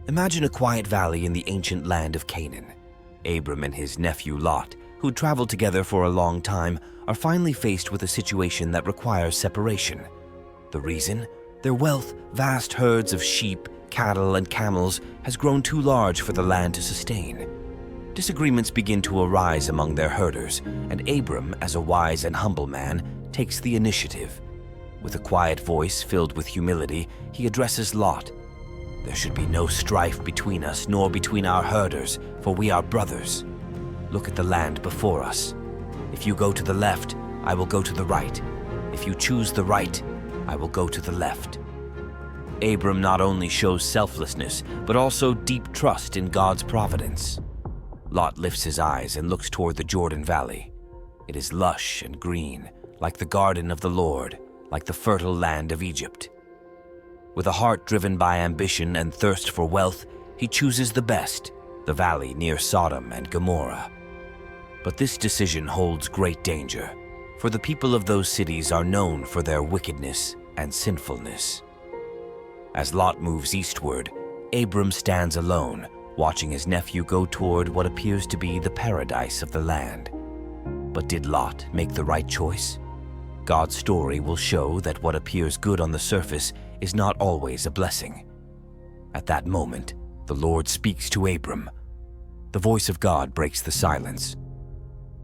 Imagine a quiet valley in the ancient land of Canaan. Abram and his nephew Lot, who'd traveled together for a long time, are finally faced with a situation that requires separation. The reason? Their wealth, vast herds of sheep, cattle, and camels, has grown too large for the land to sustain. Disagreements begin to arise among their herders, and Abram, as a wise and humble man, takes the initiative. With a quiet voice filled with humility, he addresses Lot. "There should be no strife between us, nor between our herders, for we are brothers. Look at the land before us. If you go to the left, I will go to the right. If you choose the right, I will go to the left." Abram not only shows selflessness, but also deep trust in God's providence. Lot lifts his eyes and looks toward the Jordan Valley. It is lush and green, like the garden of the Lord, like the fertile land of Egypt. With a heart driven by ambition and thirst for wealth, he chooses the best, the valley near Sodom and Gomorrah. But this decision holds great danger, for the people of those cities are known for their wickedness and sinfulness. As Lot moves eastward, Abram stands alone, watching his nephew go toward what appears to be the paradise of the land. But did Lot make the right choice? God's story will show that what appears good on the surface is not always a blessing. At that moment, the Lord speaks to Abram. The voice of God breaks the silence.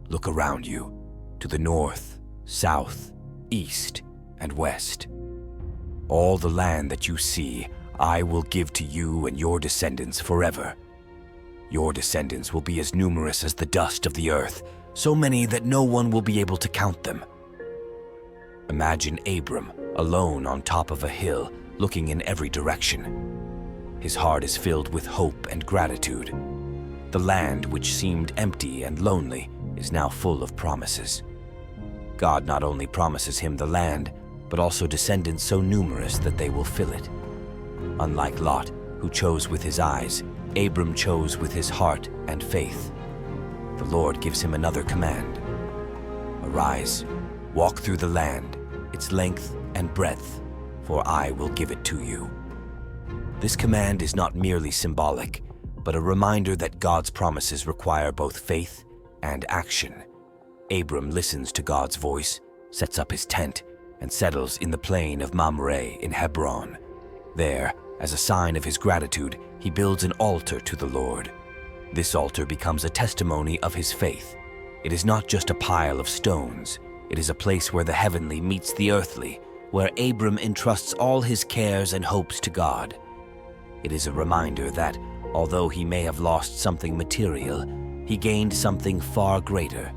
"Look around you, to the north, south, east, and west. All the land that you see, I will give to you and your descendants forever. Your descendants will be as numerous as the dust of the earth, so many that no one will be able to count them." Imagine Abram alone on top of a hill, looking in every direction. His heart is filled with hope and gratitude. The land, which seemed empty and lonely, is now full of promises. God not only promises him the land, but also descendants so numerous that they will fill it. Unlike Lot, who chose with his eyes, Abram chose with his heart and faith. The Lord gives him another command. "Arise, walk through the land, its length and breadth, for I will give it to you." This command is not merely symbolic, but a reminder that God's promises require both faith and action. Abram listens to God's voice, sets up his tent, and settles in the plain of Mamre in Hebron. There, as a sign of his gratitude, he builds an altar to the Lord. This altar becomes a testimony of his faith. It is not just a pile of stones. It is a place where the heavenly meets the earthly, where Abram entrusts all his cares and hopes to God. It is a reminder that, although he may have lost something material, he gained something far greater,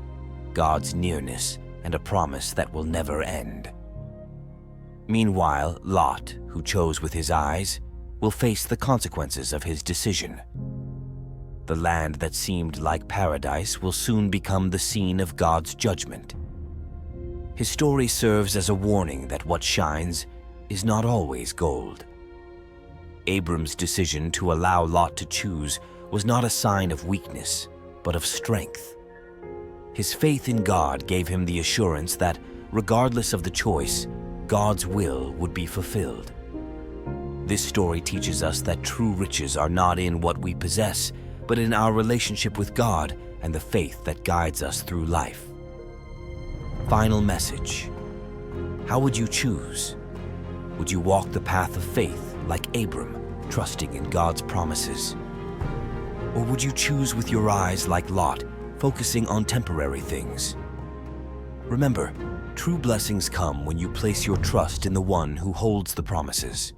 God's nearness and a promise that will never end. Meanwhile, Lot, who chose with his eyes, will face the consequences of his decision. The land that seemed like paradise will soon become the scene of God's judgment. His story serves as a warning that what shines is not always gold. Abram's decision to allow Lot to choose was not a sign of weakness, but of strength. His faith in God gave him the assurance that, regardless of the choice, God's will would be fulfilled. This story teaches us that true riches are not in what we possess, but in our relationship with God and the faith that guides us through life. Final message. How would you choose? Would you walk the path of faith like Abram, trusting in God's promises? Or would you choose with your eyes like Lot, focusing on temporary things? Remember, true blessings come when you place your trust in the one who holds the promises.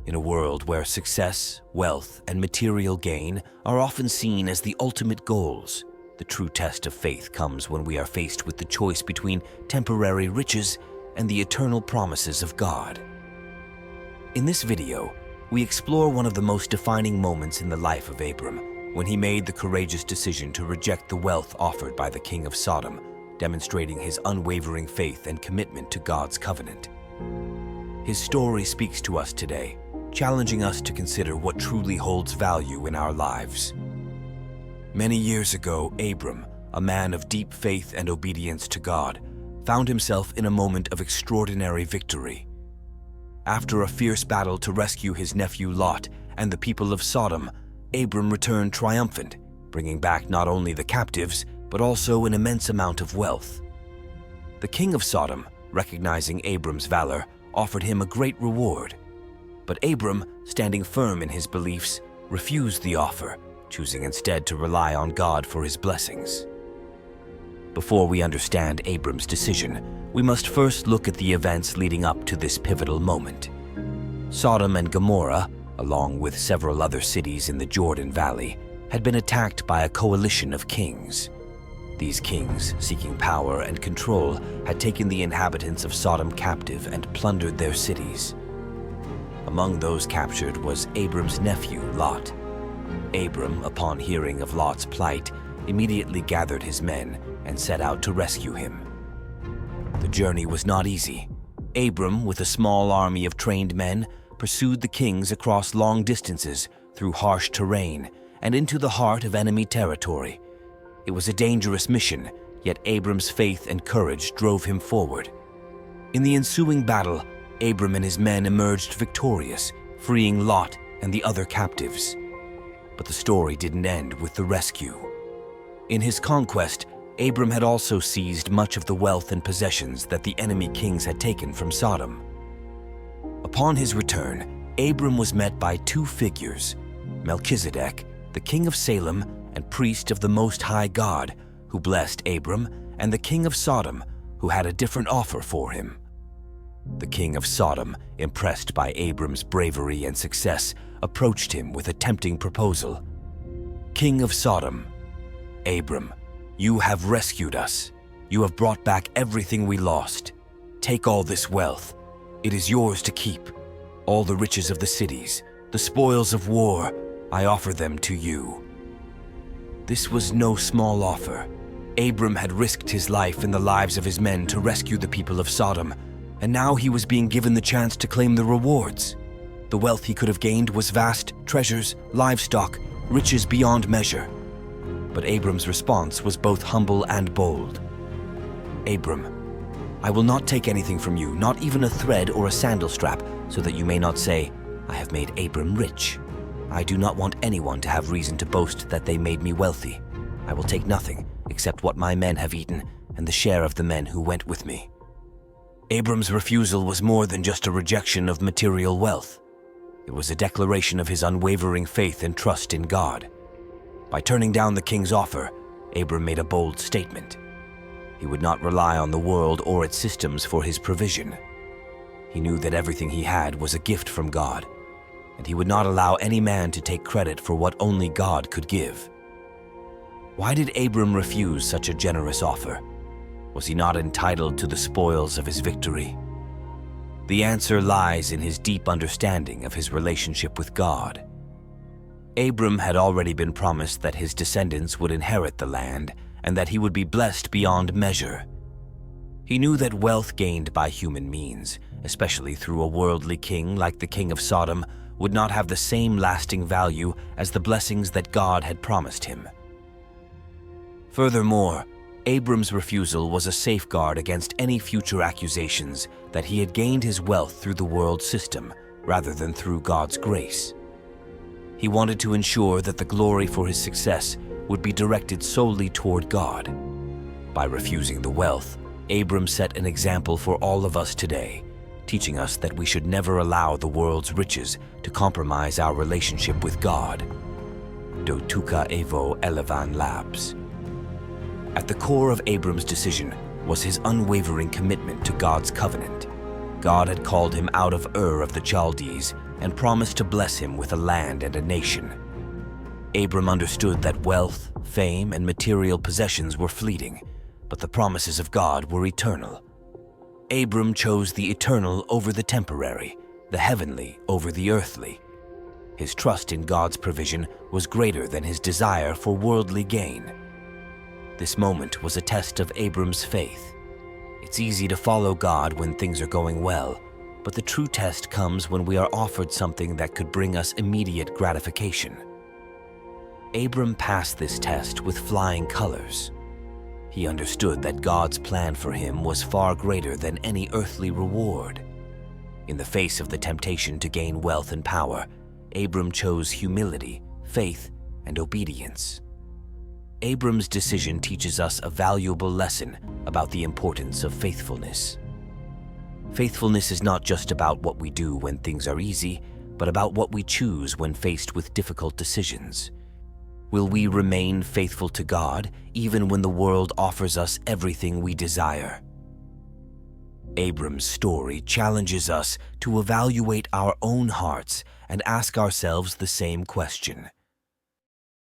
In a world where success, wealth, and material gain are often seen as the ultimate goals, the true test of faith comes when we are faced with the choice between temporary riches and the eternal promises of God. In this video, we explore one of the most defining moments in the life of Abram, when he made the courageous decision to reject the wealth offered by the king of Sodom, demonstrating his unwavering faith and commitment to God's covenant. His story speaks to us today, challenging us to consider what truly holds value in our lives. Many years ago, Abram, a man of deep faith and obedience to God, found himself in a moment of extraordinary victory. After a fierce battle to rescue his nephew Lot and the people of Sodom, Abram returned triumphant, bringing back not only the captives, but also an immense amount of wealth. The king of Sodom, recognizing Abram's valor, offered him a great reward. But Abram, standing firm in his beliefs, refused the offer, choosing instead to rely on God for his blessings. Before we understand Abram's decision, we must first look at the events leading up to this pivotal moment. Sodom and Gomorrah, along with several other cities in the Jordan Valley, had been attacked by a coalition of kings. These kings, seeking power and control, had taken the inhabitants of Sodom captive and plundered their cities. Among those captured was Abram's nephew, Lot. Abram, upon hearing of Lot's plight, immediately gathered his men and set out to rescue him. The journey was not easy. Abram, with a small army of trained men, pursued the kings across long distances through harsh terrain and into the heart of enemy territory. It was a dangerous mission, yet Abram's faith and courage drove him forward. In the ensuing battle, Abram and his men emerged victorious, freeing Lot and the other captives. But the story didn't end with the rescue. In his conquest, Abram had also seized much of the wealth and possessions that the enemy kings had taken from Sodom. Upon his return, Abram was met by two figures, Melchizedek, the king of Salem and priest of the Most High God, who blessed Abram, and the king of Sodom, who had a different offer for him. The king of Sodom, impressed by Abram's bravery and success, approached him with a tempting proposal. "King of Sodom, Abram, you have rescued us. You have brought back everything we lost. Take all this wealth. It is yours to keep. All the riches of the cities, the spoils of war, I offer them to you." This was no small offer. Abram had risked his life and the lives of his men to rescue the people of Sodom, and now he was being given the chance to claim the rewards. The wealth he could have gained was vast: treasures, livestock, riches beyond measure. But Abram's response was both humble and bold. "Abram, I will not take anything from you, not even a thread or a sandal strap, so that you may not say, 'I have made Abram rich.' I do not want anyone to have reason to boast that they made me wealthy. I will take nothing except what my men have eaten and the share of the men who went with me." Abram's refusal was more than just a rejection of material wealth. It was a declaration of his unwavering faith and trust in God. By turning down the king's offer, Abram made a bold statement. He would not rely on the world or its systems for his provision. He knew that everything he had was a gift from God, and he would not allow any man to take credit for what only God could give. Why did Abram refuse such a generous offer? Was he not entitled to the spoils of his victory? The answer lies in his deep understanding of his relationship with God. Abram had already been promised that his descendants would inherit the land and that he would be blessed beyond measure. He knew that wealth gained by human means, especially through a worldly king like the king of Sodom, would not have the same lasting value as the blessings that God had promised him. Furthermore, Abram's refusal was a safeguard against any future accusations that he had gained his wealth through the world system rather than through God's grace. He wanted to ensure that the glory for his success would be directed solely toward God. By refusing the wealth, Abram set an example for all of us today, teaching us that we should never allow the world's riches to compromise our relationship with God. Dotuka Evo Elevan Labs. At the core of Abram's decision was his unwavering commitment to God's covenant. God had called him out of Ur of the Chaldees and promised to bless him with a land and a nation. Abram understood that wealth, fame, and material possessions were fleeting, but the promises of God were eternal. Abram chose the eternal over the temporary, the heavenly over the earthly. His trust in God's provision was greater than his desire for worldly gain. This moment was a test of Abram's faith. It's easy to follow God when things are going well, but the true test comes when we are offered something that could bring us immediate gratification. Abram passed this test with flying colors. He understood that God's plan for him was far greater than any earthly reward. In the face of the temptation to gain wealth and power, Abram chose humility, faith, and obedience. Abram's decision teaches us a valuable lesson about the importance of faithfulness. Faithfulness is not just about what we do when things are easy, but about what we choose when faced with difficult decisions. Will we remain faithful to God even when the world offers us everything we desire? Abram's story challenges us to evaluate our own hearts and ask ourselves the same question.